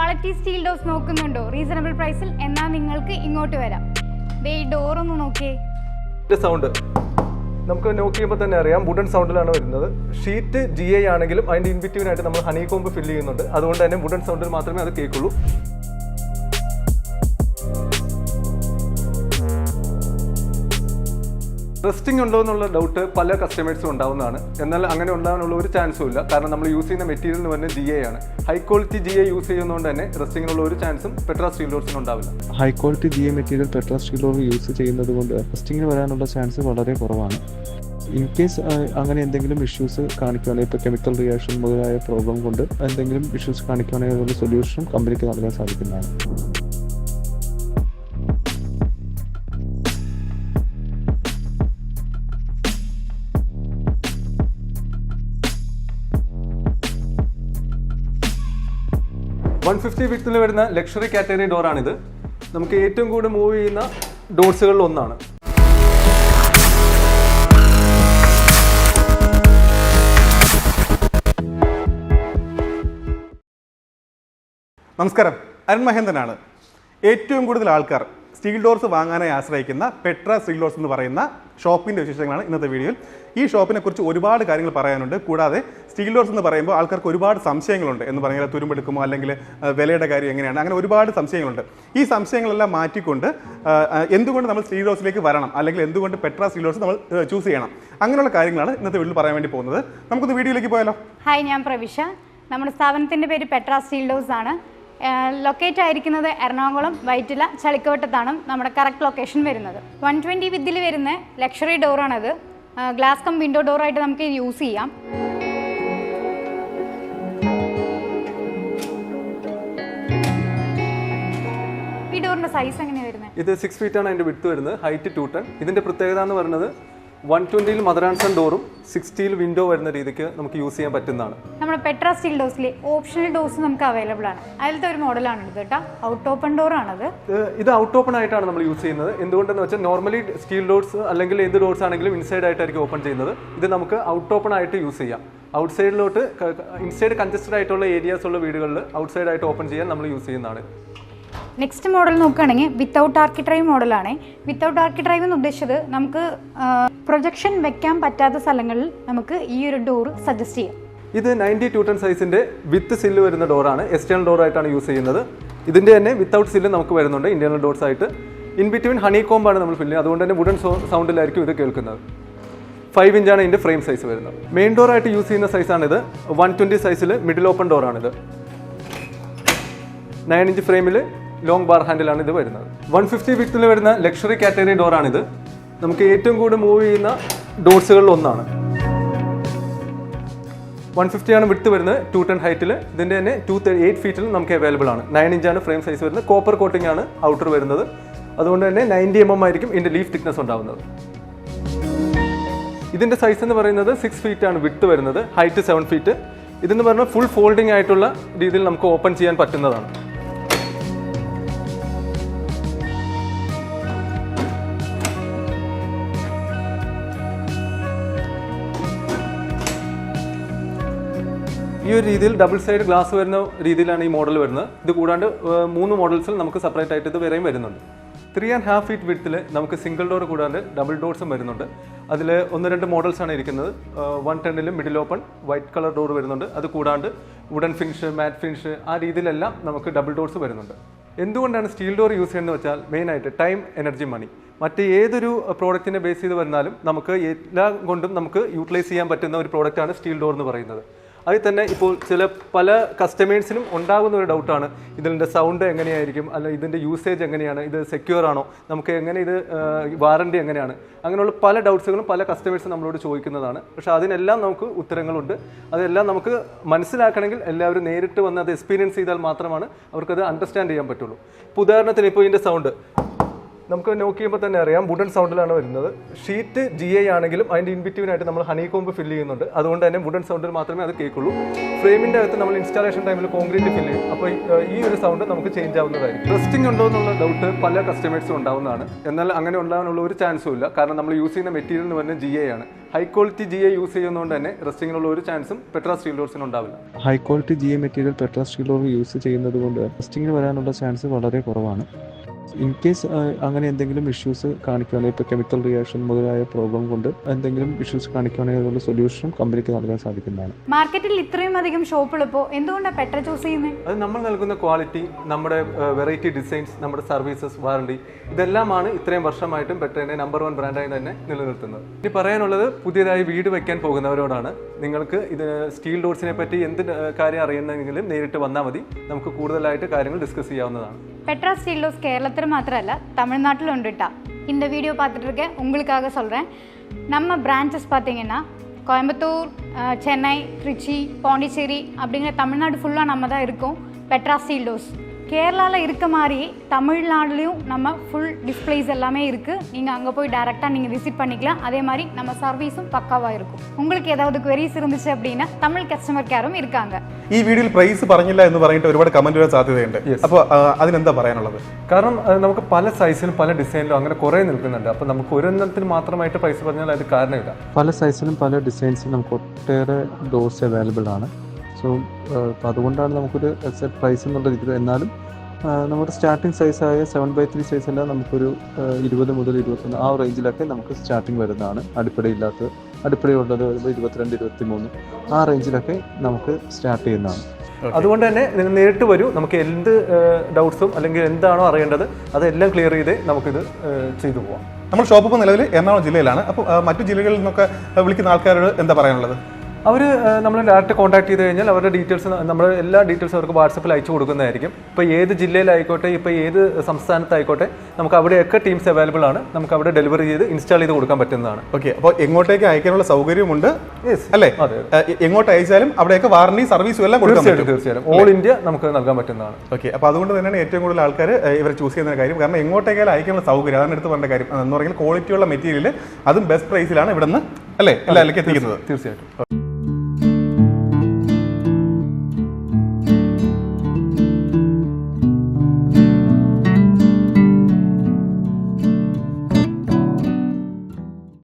Quality steel doors നോക്കുന്നുണ്ടോ reasonable പ്രൈസിൽ? എന്നാൽ നിങ്ങൾക്ക് ഇങ്ങോട്ട് വരാം. ഈ ഡോർ ഒന്ന് നോക്കിയേ. സൗണ്ട് നമുക്ക് നോക്ക് ചെയ്യുമ്പോൾ തന്നെ അറിയാം, വുഡൻ സൗണ്ടിലാണ് വരുന്നത്. ഷീറ്റ് GI ആണെങ്കിലും അതിൻ്റെ ഇൻബിറ്റ്വീനായിട്ട് നമ്മൾ ഹണി കോമ്പ് ഫില്ല് ചെയ്യുന്നുണ്ട്. അതുകൊണ്ട് തന്നെ വുഡൻ സൗണ്ടിൽ മാത്രമേ അത് കേൾക്കുള്ളൂ. റസ്റ്റിംഗ് ഉണ്ടോ എന്നുള്ള ഡൗട്ട് പല കസ്റ്റമേഴ്സും ഉണ്ടാവുന്നതാണ്. എന്നാൽ അങ്ങനെ ഉണ്ടാകാനുള്ള ഒരു ചാൻസും ഇല്ല. കാരണം നമ്മൾ യൂസ് ചെയ്യുന്ന മെറ്റീരിയൽ എന്ന് പറഞ്ഞാൽ GI ആണ്. ഹൈ ക്വാളിറ്റി GI യൂസ് ചെയ്യുന്നതുകൊണ്ട് തന്നെ റസ്റ്റിങ്ങിനുള്ള ഒരു ചാൻസും പെട്ര സ്റ്റീൽ ഡോർസിന് ഉണ്ടാവില്ല. High quality GI material Petra steel door use ചെയ്യുന്നത് കൊണ്ട് റസ്റ്റിങ്ങിന് വരാനുള്ള ചാൻസ് വളരെ കുറവാണ്. ഇൻ കേസ് അങ്ങനെ എന്തെങ്കിലും ഇഷ്യൂസ് കാണിക്കുകയാണെങ്കിൽ, ഇപ്പോൾ കെമിക്കൽ റിയാക്ഷൻ മുതലായ പ്രോബ്ലം കൊണ്ട് എന്തെങ്കിലും ഇഷ്യൂസ് കാണിക്കുകയാണെങ്കിൽ അതിനുള്ള സൊല്യൂഷനും കമ്പനിക്ക് നൽകാൻ സാധിക്കുന്നതാണ്. $150 വിത്തിൽ വരുന്ന ലക്ഷറി കാറ്റഗറി ഡോറാണിത്. നമുക്ക് ഏറ്റവും കൂടുതൽ മൂവ് ചെയ്യുന്ന ഡോർസുകളിൽ ഒന്നാണ്. നമസ്കാരം, അരുൺ മഹേന്ദ്രനാണ്. ഏറ്റവും കൂടുതൽ ആൾക്കാർ സ്റ്റീൽ ഡോർസ് വാങ്ങാനായി ആശ്രയിക്കുന്ന പെട്ര സ്റ്റീൽ ഡോർസ് എന്ന് പറയുന്ന ഷോപ്പിൻ്റെ വിശേഷങ്ങളാണ് ഇന്നത്തെ വീഡിയോയിൽ. ഈ ഷോപ്പിനെ കുറിച്ച് ഒരുപാട് കാര്യങ്ങൾ പറയാനുണ്ട്. കൂടാതെ സ്റ്റീൽ ഡോർസ് എന്ന് പറയുമ്പോൾ ആൾക്കാർക്ക് ഒരുപാട് സംശയങ്ങളുണ്ട്. എന്ന് പറഞ്ഞാൽ തുരുമ്പെടുക്കുമോ അല്ലെങ്കിൽ വിലയുടെ കാര്യം എങ്ങനെയാണ്, അങ്ങനെ ഒരുപാട് സംശയങ്ങളുണ്ട്. ഈ സംശയങ്ങളെല്ലാം മാറ്റിക്കൊണ്ട് എന്തുകൊണ്ട് നമ്മൾ സ്റ്റീൽ ഡോർസിലേക്ക് വരണം, അല്ലെങ്കിൽ എന്തുകൊണ്ട് പെട്ര സ്റ്റീൽ ഡോർസ് നമ്മൾ ചൂസ് ചെയ്യണം, അങ്ങനെയുള്ള കാര്യങ്ങളാണ് ഇന്നത്തെ വീഡിയോയിൽ പറയാൻ വേണ്ടി പോകുന്നത്. നമുക്കൊന്ന് വീഡിയോയിലേക്ക് പോയാലോ? ഹായ്, ഞാൻ പ്രവിശ. നമ്മുടെ സ്ഥാപനത്തിൻ്റെ പേര് പെട്ര സ്റ്റീൽ ഡോർസ് ആണ്. ലൊക്കേറ്റ് ആയിരിക്കുന്നത് എറണാകുളം വൈറ്റില ചളിക്കവട്ടത്താണ് നമ്മുടെ കറക്റ്റ് ലൊക്കേഷൻ വരുന്നത്. 120 വിത്തിൽ വരുന്ന ലക്ഷറി ഡോറാണത്. ഗ്ലാസ് കം വിൻഡോ ഡോറായിട്ട് നമുക്ക് യൂസ് ചെയ്യാം. ഈ ഡോറിന്റെ സൈസ് എങ്ങനെയാണ് വരുന്നത്? ഇത് 6 feet ആണ് അതിൻ്റെ വിഡ്ത്ത് വരുന്നത്. ഹൈറ്റ് 210. ഇതിൻ്റെ പ്രത്യേകത എന്ന് പറയുന്നത് 120 മദർ ആൻഡ് സൺ ഡോറും 60 വിൻഡോ വരുന്ന രീതിക്ക് നമുക്ക് യൂസ് ചെയ്യാൻ പറ്റുന്നതാണ്. നമ്മുടെ പെട്ര സ്റ്റീൽ ഡോർസിലെ ഓപ്ഷണൽ ഡോർസ് നമുക്ക് അവൈലബിൾ ആണ്. അതിലത്തെ ഒരു മോഡലാണ് ഇത് കേട്ടോ. ഔട്ട് ഓപ്പൺ ഡോർ ആണത്. ഇത് ഔട്ട് ഓപ്പൺ ആയിട്ടാണ് നമ്മൾ യൂസ് ചെയ്യുന്നത്. എന്തുകൊണ്ടെന്ന് വെച്ചാൽ നോർമലി സ്റ്റീൽ ഡോർസ് അല്ലെങ്കിൽ എന്ത് ഡോർസ് ആണെങ്കിലും ഇൻസൈഡ് ആയിട്ടായിരിക്കും ഓപ്പൺ ചെയ്യുന്നത്. ഇത് നമുക്ക് ഔട്ട് ഓപ്പൺ ആയിട്ട് യൂസ് ചെയ്യാം. ഔട്ട് സൈഡിലോട്ട്, ഇൻസൈഡ് കൺജസ്റ്റഡ് ആയിട്ടുള്ള ഏരിയാസ് ഉള്ള വീടുകളിൽ ഔട്ട് സൈഡ് ആയിട്ട് ഓപ്പൺ ചെയ്യാൻ നമ്മൾ യൂസ് ചെയ്യുന്നതാണ്. നെക്സ്റ്റ് മോഡൽ നോക്കുകയാണെങ്കിൽ വിത്തൗട്ട് ആർക്കി ഡ്രൈവ് മോഡലാണ്. വിത്തൗട്ട് ആർക്കി ഡ്രൈവ് എന്ന് ഉദ്ദേശിച്ചത് നമുക്ക് പ്രൊജക്ഷൻ വെക്കാൻ പറ്റാത്ത സ്ഥലങ്ങളിൽ നമുക്ക് ഈ ഒരു ഡോർ സജസ്റ്റ് ചെയ്യാം. ഇത് 90-210 സൈസിന്റെ വിത്ത് സില്ല് വരുന്ന ഡോറാണ്. എക്സ്റ്റേണൽ ഡോർ ആയിട്ടാണ് യൂസ് ചെയ്യുന്നത്. ഇതിന്റെ തന്നെ വിത്തൗട്ട് സില്ല് നമുക്ക് വരുന്നുണ്ട് ഇന്റേണൽ ഡോർസ് ആയിട്ട്. ഇൻ ബിറ്റ്വീൻ ഹണി കോമ്പാണ് നമ്മൾ ഫില്ല് ചെയ്യുന്നത്. അതുകൊണ്ട് തന്നെ വുഡൻ സൗണ്ടിലായിരിക്കും ഇത് കേൾക്കുന്നത്. 5 ഇഞ്ചാണ് ഇതിന്റെ ഫ്രെയിം സൈസ് വരുന്നത്. മെയിൻ ഡോർ ആയിട്ട് യൂസ് ചെയ്യുന്ന സൈസാണിത്. 120 സൈസിൽ മിഡിൽ ഓപ്പൺ ഡോറാണിത്. 9 ഇഞ്ച് ഫ്രെയിമിൽ ലോങ് ബാർ ഹാൻഡിലാണ് ഇത് വരുന്നത്. 150 വിത്തിൽ വരുന്ന ലക്ഷറി കാറ്റഗറി ഡോറാണിത്. നമുക്ക് ഏറ്റവും കൂടുതൽ മൂവ് ചെയ്യുന്ന ഡോർസുകളിൽ ഒന്നാണ്. 150 ആണ് വിഡ്ത്ത് വരുന്നത്. 210 ഹൈറ്റിൽ. ഇതിൻ്റെ തന്നെ 8 ഫീറ്റിൽ നമുക്ക് അവൈലബിൾ ആണ്. 9 ഇഞ്ചാണ് ഫ്രെയിം സൈസ് വരുന്നത്. കോപ്പർ കോട്ടിംഗ് ആണ് ഔട്ടർ വരുന്നത്. അതുകൊണ്ട് തന്നെ 90 mm ആയിരിക്കും ഇതിൻ്റെ ലീഫ് തിക്നെസ് ഉണ്ടാവുന്നത്. ഇതിൻ്റെ സൈസ് എന്ന് പറയുന്നത് 6 feet ആണ് വിഡ്ത്ത് വരുന്നത്. Height 7 feet. ഇതെന്ന് പറഞ്ഞാൽ ഫുൾ ഫോൾഡിംഗ് ആയിട്ടുള്ള രീതിയിൽ നമുക്ക് ഓപ്പൺ ചെയ്യാൻ പറ്റുന്നതാണ്. ഈ ഒരു രീതിയിൽ ഡബിൾ സൈഡ് ഗ്ലാസ് വരുന്ന രീതിയിലാണ് ഈ മോഡൽ വരുന്നത്. ഇത് കൂടാണ്ട് 3 മോഡൽസിൽ നമുക്ക് സെപ്പറേറ്റ് ആയിട്ട് ഇത് വേറെയും വരുന്നുണ്ട്. 3.5 feet വിഡ്ത്തിൽ നമുക്ക് സിംഗിൾ ഡോർ കൂടാണ്ട് ഡബിൾ ഡോർസും വരുന്നുണ്ട്. അതിൽ 1-2 മോഡൽസാണ് ഇരിക്കുന്നത്. 110 middle open white colour door വരുന്നുണ്ട്. അത് കൂടാണ്ട് വുഡൻ ഫിനിഷ്, മാറ്റ് ഫിനിഷ്, ആ രീതിയിലെല്ലാം നമുക്ക് ഡബിൾ ഡോർസ് വരുന്നുണ്ട്. എന്തുകൊണ്ടാണ് സ്റ്റീൽ ഡോർ യൂസ് ചെയ്യുന്നത് വെച്ചാൽ മെയിനായിട്ട് ടൈം, എനർജി, മണി. മറ്റ് ഏതൊരു പ്രോഡക്റ്റിനെ ബേസ് ചെയ്ത് വന്നാലും നമുക്ക് എല്ലാം കൊണ്ടും നമുക്ക് യൂട്ടിലൈസ് ചെയ്യാൻ പറ്റുന്ന ഒരു പ്രോഡക്റ്റാണ് സ്റ്റീൽ ഡോർ എന്ന് പറയുന്നത്. അതിൽ തന്നെ ഇപ്പോൾ പല കസ്റ്റമേഴ്സിനും ഉണ്ടാകുന്ന ഒരു ഡൗട്ടാണ്, ഇതിൻ്റെ സൗണ്ട് എങ്ങനെയായിരിക്കും, അല്ല ഇതിൻ്റെ യൂസേജ് എങ്ങനെയാണ്, ഇത് സെക്യൂർ ആണോ, നമുക്ക് എങ്ങനെ ഇത് വാറണ്ടി എങ്ങനെയാണ്, അങ്ങനെയുള്ള പല ഡൗട്ട്സുകളും പല കസ്റ്റമേഴ്സും നമ്മളോട് ചോദിക്കുന്നതാണ്. പക്ഷേ അതിനെല്ലാം നമുക്ക് ഉത്തരങ്ങളുണ്ട്. അതെല്ലാം നമുക്ക് മനസ്സിലാക്കണമെങ്കിൽ എല്ലാവരും നേരിട്ട് വന്ന് അത് എക്സ്പീരിയൻസ് ചെയ്താൽ മാത്രമാണ് അവർക്കത് അണ്ടർസ്റ്റാൻഡ് ചെയ്യാൻ പറ്റുള്ളൂ. ഇപ്പോൾ ഉദാഹരണത്തിന് ഇപ്പോൾ ഇതിൻ്റെ സൗണ്ട് നമുക്ക് നോക്ക് ചെയ്യുമ്പോൾ തന്നെ അറിയാം വുഡൻ സൗണ്ടിലാണ് വരുന്നത്. ഷീറ്റ് GI ആണെങ്കിലും അതിൻ്റെ ഇൻബിറ്റ്വീനായിട്ട് നമ്മൾ ഹണി കോമ്പ് ഫില്ല് ചെയ്യുന്നുണ്ട്. അതുകൊണ്ട് തന്നെ വുഡൻ സൗണ്ടിൽ മാത്രമേ അത് കേൾക്കുള്ളൂ. ഫ്രെയിമിൻ്റെ അകത്ത് നമ്മൾ ഇൻസ്റ്റാളേഷൻ ടൈമിൽ കോൺക്രീറ്റ് ഫില്ല് ചെയ്യും. അപ്പോൾ ഈ ഒരു സൗണ്ട് നമുക്ക് ചേഞ്ച് ആവുന്നതായിരിക്കും. റസ്റ്റിംഗ് ഉണ്ടോ എന്നുള്ള ഡൗട്ട് പല കസ്റ്റമേഴ്സും ഉണ്ടാവുന്നതാണ്. എന്നാൽ അങ്ങനെ ഉണ്ടാകാനുള്ള ഒരു ചാൻസും ഇല്ല. കാരണം നമ്മൾ യൂസ് ചെയ്യുന്ന മെറ്റീരിയൽ എന്ന് പറഞ്ഞാൽ GI ആണ്. ഹൈ ക്വാളിറ്റി GI യൂസ് ചെയ്യുന്നതുകൊണ്ട് തന്നെ റസ്റ്റിങ്ങിനുള്ള ഒരു ചാൻസും പെട്ര സ്റ്റീൽ ഡോർസിന് ഉണ്ടാവില്ല. High quality GI material Petra steel door use ചെയ്യുന്നത് കൊണ്ട് റസ്റ്റിംഗ് വരാനുള്ള ചാൻസ് വളരെ കുറവാണ്. ഇൻ കേസ് അങ്ങനെ എന്തെങ്കിലും ഇഷ്യൂസ് കാണിക്കുകയാണെങ്കിൽ ഇപ്പോൾ കെമിക്കൽ റിയാക്ഷൻ മുതലായ പ്രോബ്ലം കൊണ്ട് എന്തെങ്കിലും ഇഷ്യൂസ് കാണിക്കുകയാണെങ്കിൽ അതിനുള്ള സൊല്യൂഷനും കമ്പനിക്ക് നൽകാൻ സാധിക്കുന്നതാണ്. മാർക്കറ്റിൽ ഇത്രയും അധികം ഷോപ്പുള്ളപ്പോൾ എന്തുകൊണ്ടാണ് പെട്ര ചൂസ് ചെയ്യുന്നത്? അത് നമ്മൾ നൽകുന്ന ക്വാളിറ്റി, നമ്മുടെ വെറൈറ്റി ഡിസൈൻസ്, നമ്മുടെ സർവീസസ്, വാറണ്ടി, ഇതെല്ലാമാണ് ഇത്രയും വർഷമായിട്ടും പെട്രേനെ നമ്പർ 1 ബ്രാൻഡായി തന്നെ നിലനിർത്തുന്നത്. ഇനി പറയാനുള്ളത് പുതിയതായി വീട് വെക്കാൻ പോകുന്നവരോടാണ്. നിങ്ങൾക്ക് ഇത് സ്റ്റീൽ ഡോർസിനെ പറ്റി എന്ത് കാര്യം അറിയുന്നെങ്കിലും നേരിട്ട് വന്നാൽ മതി. നമുക്ക് കൂടുതലായിട്ട് കാര്യങ്ങൾ ഡിസ്കസ് ചെയ്യാവുന്നതാണ്. பெட்ரா ஸ்டீல் டோர்ஸ் கேரளத்தில் மாத்திரம் இல்லை, தமிழ்நாட்டில் உண்டுட்டா. இந்த வீடியோ பார்த்துட்டு இருக்கேன் உங்களுக்காக சொல்கிறேன். நம்ம பிரான்ச்சஸ் பார்த்தீங்கன்னா கோயம்புத்தூர், சென்னை, திருச்சி, பாண்டிச்சேரி அப்படிங்கிற தமிழ்நாடு ஃபுல்லாக நம்ம தான் இருக்கோம். பெட்ரா ஸ்டீல் டோர்ஸ் கேரளாவில் இருக்க மாதிரி தமிழ்நாடுலேயும் நம்ம ஃபுல் டிஸ்பிளேஸ் எல்லாமே இருக்குது. நீங்கள் அங்கே போய் டேரெக்டாக நீங்கள் விசிட் பண்ணிக்கலாம். அதே மாதிரி நம்ம சர்வீஸும் பக்காவாக இருக்கும். உங்களுக்கு ஏதாவது queries இருந்துச்சு அப்படின்னா தமிழ் கஸ்டமர் கேரும் இருக்காங்க. ഈ വീഡിയോയിൽ പ്രൈസ് പറഞ്ഞില്ല എന്ന് പറഞ്ഞിട്ട് ഒരുപാട് കമന്റ് വരാൻ സാധ്യതയുണ്ട്. അപ്പോൾ അതിനെന്താ പറയാനുള്ളത്? കാരണം നമുക്ക് പല സൈസിലും പല ഡിസൈനിലും അങ്ങനെ കുറേ നിൽക്കുന്നുണ്ട്. അപ്പോൾ നമുക്ക് ഒരെണ്ണത്തിന് മാത്രമായിട്ട് പ്രൈസ് പറഞ്ഞാൽ അത് കാരണമില്ല. പല സൈസിലും പല ഡിസൈൻസിലും നമുക്ക് ഒട്ടേറെ ഡോർസ് അവൈലബിൾ ആണ്. സോ അപ്പോൾ അതുകൊണ്ടാണ് നമുക്കൊരു എക്സാക്ട് പ്രൈസ് എന്നുള്ള രീതിയിൽ. എന്നാലും നമ്മുടെ സ്റ്റാർട്ടിംഗ് സൈസായ 7x3 സൈസെല്ലാം നമുക്കൊരു 20 മുതൽ 21 ആ റേഞ്ചിലൊക്കെ നമുക്ക് സ്റ്റാർട്ടിങ് വരുന്നതാണ്. അടിപ്പടയില്ലാത്ത, അടിപ്പടയുള്ളത് 22, 23 ആ റേഞ്ചിലൊക്കെ നമുക്ക് സ്റ്റാർട്ട് ചെയ്യുന്നതാണ്. അതുകൊണ്ട് തന്നെ നിങ്ങൾ നേരിട്ട് വരൂ. നമുക്ക് എന്ത് ഡൗട്ട്സും അല്ലെങ്കിൽ എന്താണോ അറിയേണ്ടത് അതെല്ലാം ക്ലിയർ ചെയ്ത് നമുക്കിത് ചെയ്തു പോകാം. നമ്മൾ ഷോപ്പ് ഇപ്പോൾ നിലവിൽ എറണാകുളം ജില്ലയിലാണ്. അപ്പോൾ മറ്റു ജില്ലകളിൽ നിന്നൊക്കെ വിളിക്കുന്ന ആൾക്കാരോട് എന്താ പറയാനുള്ളത്? അവർ നമ്മൾ ഡയറക്റ്റ് കോൺടാക്ട് ചെയ്ത് കഴിഞ്ഞാൽ അവരുടെ ഡീറ്റെയിൽസ്, നമ്മൾ എല്ലാ ഡീറ്റെയിൽസും അവർക്ക് വാട്സപ്പിൽ അയച്ചു കൊടുക്കുന്നതായിരിക്കും. ഇപ്പോൾ ഏത് ജില്ലയിലായിക്കോട്ടെ, ഇപ്പോൾ ഏത് സംസ്ഥാനത്തായിക്കോട്ടെ, നമുക്ക് അവിടെയൊക്കെ ടീംസ് അവൈലബിൾ ആണ്. നമുക്ക് അവിടെ ഡെലിവറി ചെയ്ത് ഇൻസ്റ്റാൾ ചെയ്ത് കൊടുക്കാൻ പറ്റുന്നതാണ്. ഓക്കെ, അപ്പോൾ എങ്ങോട്ടേക്ക് അയക്കാനുള്ള സൗകര്യമുണ്ട് അല്ലേ? എങ്ങോട്ട് അയച്ചാലും അവിടെയൊക്കെ വാറണ്ടി സർവീസും എല്ലാം കൊടുക്കാൻ പറ്റും. തീർച്ചയായും ഓൾ ഇന്ത്യ നമുക്ക് നൽകാൻ പറ്റുന്നതാണ്. ഓക്കെ, അപ്പോൾ അതുകൊണ്ട് തന്നെയാണ് ഏറ്റവും കൂടുതൽ ആൾക്കാർ ഇവരെ ചൂസ് ചെയ്യുന്ന കാര്യം. കാരണം എങ്ങോട്ടേക്കാലും അയക്കാനുള്ള സൗകര്യം, അതാണ് എടുത്ത് പറഞ്ഞ കാര്യം. എന്ന് പറഞ്ഞാൽ ക്വാളിറ്റിയുള്ള മെറ്റീരിയൽ, അതും ബെസ്റ്റ് പ്രൈസിലാണ് ഇവിടെ നിന്ന് അല്ലേ എല്ലാവർക്കും എത്തിക്കുന്നത്. തീർച്ചയായിട്ടും.